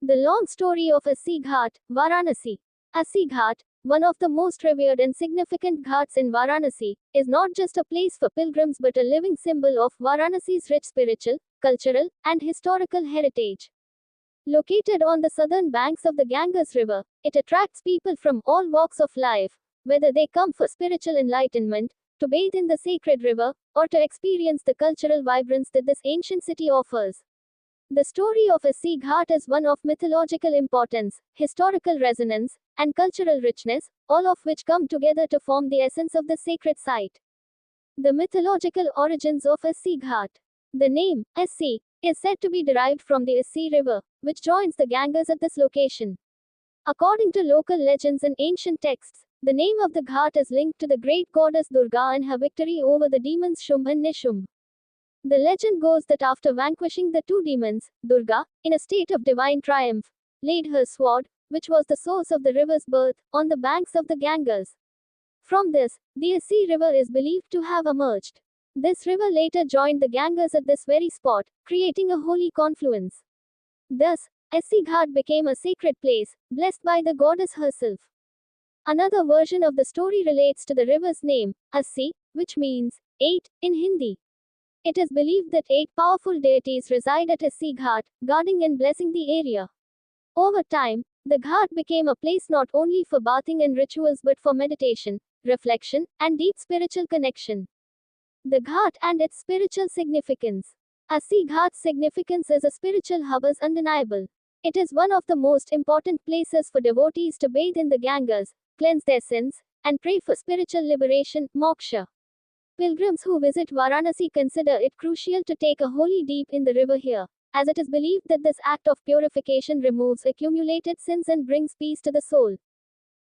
The long story of Assi Ghat, Varanasi. Assi Ghat, one of the most revered and significant ghats in Varanasi, is not just a place for pilgrims but a living symbol of Varanasi's rich spiritual, cultural, and historical heritage. Located on the southern banks of the Ganges River, it attracts people from all walks of life, whether they come for spiritual enlightenment, to bathe in the sacred river, or to experience the cultural vibrance that this ancient city offers. The story of Assi Ghat is one of mythological importance, historical resonance, and cultural richness, all of which come together to form the essence of the sacred site. The mythological origins of Assi Ghat. The name, Assi, is said to be derived from the Assi River, which joins the Ganges at this location. According to local legends and ancient texts, the name of the ghat is linked to the great goddess Durga and her victory over the demons Shumbh and Nishumbh. The legend goes that after vanquishing the two demons, Durga, in a state of divine triumph, laid her sword, which was the source of the river's birth, on the banks of the Ganges. From this, the Assi River is believed to have emerged. This river later joined the Ganges at this very spot, creating a holy confluence. Thus, Assi Ghat became a sacred place, blessed by the goddess herself. Another version of the story relates to the river's name, Assi, which means 8 in Hindi. It is believed that 8 powerful deities reside at Assi Ghat, guarding and blessing the area. Over time, the ghat became a place not only for bathing and rituals but for meditation, reflection, and deep spiritual connection. The ghat and its spiritual significance. Assi Ghat's significance as a spiritual hub is undeniable. It is one of the most important places for devotees to bathe in the Ganges, cleanse their sins, and pray for spiritual liberation, moksha. Pilgrims who visit Varanasi consider it crucial to take a holy dip in the river here, as it is believed that this act of purification removes accumulated sins and brings peace to the soul.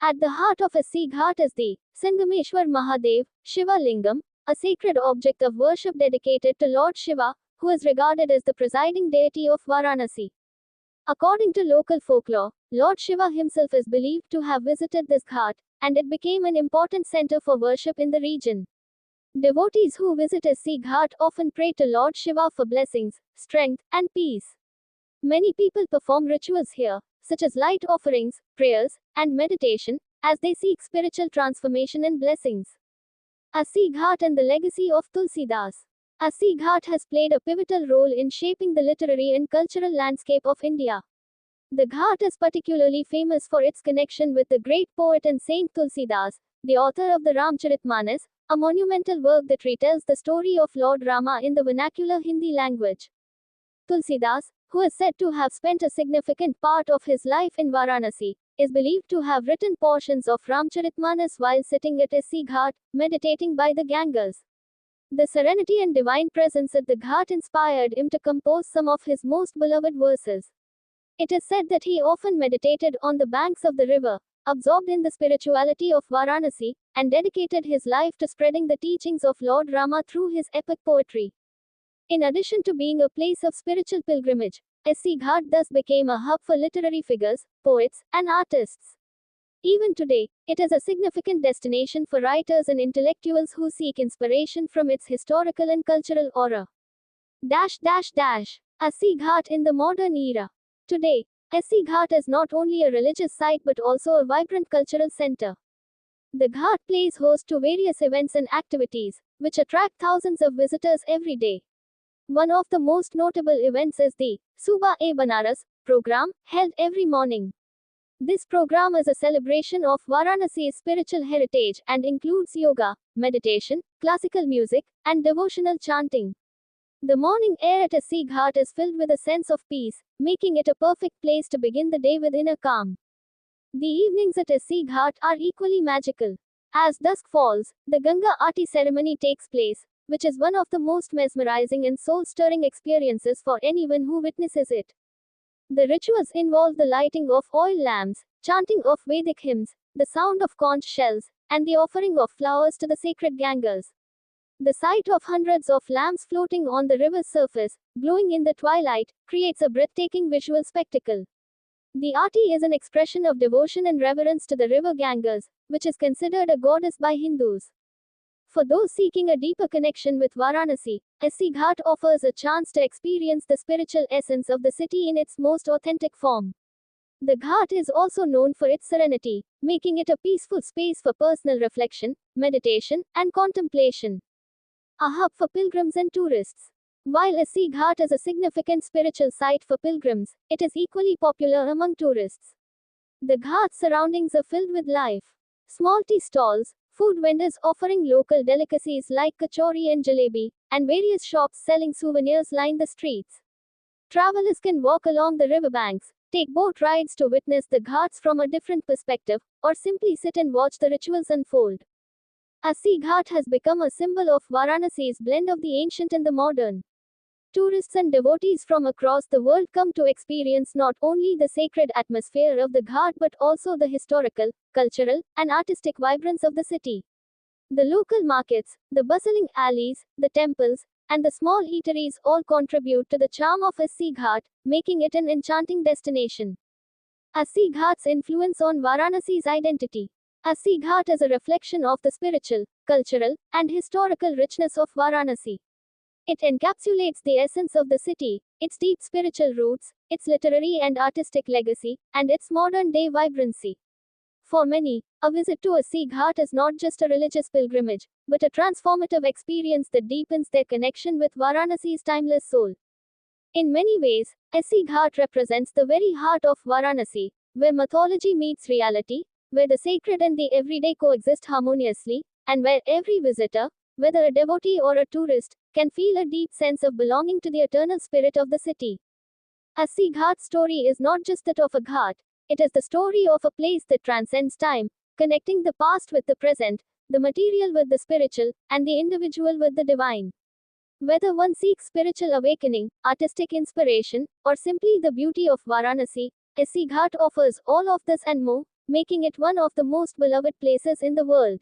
At the heart of Assi Ghat is the Sangameshwar Mahadev, Shiva Lingam, a sacred object of worship dedicated to Lord Shiva, who is regarded as the presiding deity of Varanasi. According to local folklore, Lord Shiva himself is believed to have visited this ghat, and it became an important center for worship in the region. Devotees who visit Assi Ghat often pray to Lord Shiva for blessings, strength, and peace. Many people perform rituals here, such as light offerings, prayers, and meditation, as they seek spiritual transformation and blessings. Assi Ghat and the legacy of Tulsidas. Assi Ghat has played a pivotal role in shaping the literary and cultural landscape of India. The ghat is particularly famous for its connection with the great poet and saint Tulsidas, the author of the Ramcharitmanas, a monumental work that retells the story of Lord Rama in the vernacular Hindi language. Tulsidas, who is said to have spent a significant part of his life in Varanasi, is believed to have written portions of Ramcharitmanas while sitting at Assi Ghat, meditating by the Ganges. The serenity and divine presence at the ghat inspired him to compose some of his most beloved verses. It is said that he often meditated on the banks of the river, absorbed in the spirituality of Varanasi, and dedicated his life to spreading the teachings of Lord Rama through his epic poetry. In addition to being a place of spiritual pilgrimage, Assi Ghat thus became a hub for literary figures, poets, and artists. Even today, it is a significant destination for writers and intellectuals who seek inspiration from its historical and cultural aura. Assi Ghat in the modern era. Today, Assi Ghat is not only a religious site but also a vibrant cultural center. The ghat plays host to various events and activities, which attract thousands of visitors every day. One of the most notable events is the Subah-e-Banaras program, held every morning. This program is a celebration of Varanasi's spiritual heritage and includes yoga, meditation, classical music, and devotional chanting. The morning air at Assi Ghat is filled with a sense of peace, making it a perfect place to begin the day with inner calm. The evenings at Assi Ghat are equally magical. As dusk falls, the Ganga Aarti ceremony takes place, which is one of the most mesmerizing and soul-stirring experiences for anyone who witnesses it. The rituals involve the lighting of oil lamps, chanting of Vedic hymns, the sound of conch shells, and the offering of flowers to the sacred Ganges. The sight of hundreds of lamps floating on the river's surface, glowing in the twilight, creates a breathtaking visual spectacle. The Aarti is an expression of devotion and reverence to the river Ganges, which is considered a goddess by Hindus. For those seeking a deeper connection with Varanasi, Assi Ghat offers a chance to experience the spiritual essence of the city in its most authentic form. The Ghat is also known for its serenity, making it a peaceful space for personal reflection, meditation, and contemplation. A hub for pilgrims and tourists. While Assi Ghat is a significant spiritual site for pilgrims, it is equally popular among tourists. The Ghat's surroundings are filled with life. Small tea stalls, food vendors offering local delicacies like kachori and jalebi, and various shops selling souvenirs line the streets. Travelers can walk along the riverbanks, take boat rides to witness the Ghats from a different perspective, or simply sit and watch the rituals unfold. Assi Ghat has become a symbol of Varanasi's blend of the ancient and the modern. Tourists and devotees from across the world come to experience not only the sacred atmosphere of the Ghat but also the historical, cultural, and artistic vibrance of the city. The local markets, the bustling alleys, the temples, and the small eateries all contribute to the charm of Assi Ghat, making it an enchanting destination. Assi Ghat's influence on Varanasi's identity. Assi Ghat is a reflection of the spiritual, cultural, and historical richness of Varanasi. It encapsulates the essence of the city, its deep spiritual roots, its literary and artistic legacy, and its modern-day vibrancy. For many, a visit to Assi Ghat is not just a religious pilgrimage, but a transformative experience that deepens their connection with Varanasi's timeless soul. In many ways, Assi Ghat represents the very heart of Varanasi, where mythology meets reality, where the sacred and the everyday coexist harmoniously, and where every visitor, whether a devotee or a tourist, can feel a deep sense of belonging to the eternal spirit of the city. Assi Ghat's story is not just that of a ghat, it is the story of a place that transcends time, connecting the past with the present, the material with the spiritual, and the individual with the divine. Whether one seeks spiritual awakening, artistic inspiration, or simply the beauty of Varanasi, Assi Ghat offers all of this and more, making it one of the most beloved places in the world.